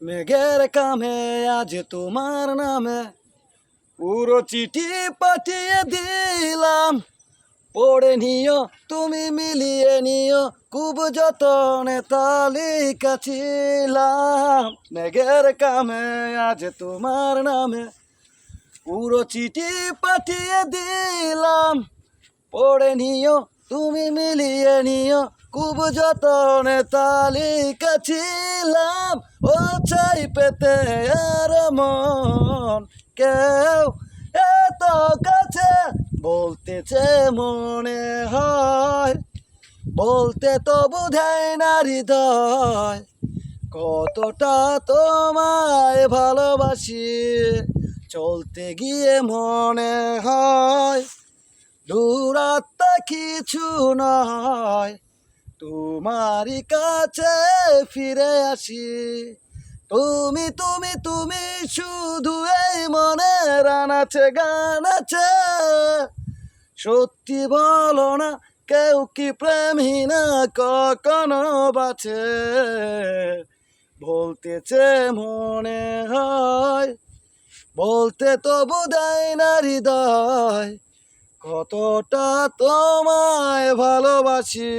মেঘের কামে আজ তোমার নামে পুরো চিঠি পাঠিয়ে দিলাম, পড়ে নিও তুমি মিলিয়ে নিও, খুব যতনে তালিকা ছিলাম। মেঘের কামে আজ তোমার নামে পুরো চিঠি পাঠিয়ে দিলাম, পড়ে নিও তুমি মিলিয়ে নিও, খুব যতনে তালিকা ছিলাম। ও চাই পেতে আর মন কেউ এত কাছে বলতেছে মনে হয়, বলতে তো বোঝায় না হৃদয় কতটা তোমায় ভালোবাসি। চলতে গিয়ে মনে হয় দূরত্ব কিছু নয়, তোমারই কাছে ফিরে আসি। তুমি তুমি তুমি শুধু এই মনের আনাচে গান আছে, সত্যি বলো না কেউ কি প্রেমহীনা কখনো বাঁচে। বলতেছে মনে হয়, বলতে তো বোঝায় না হৃদয় কতটা তোমায় ভালোবাসি।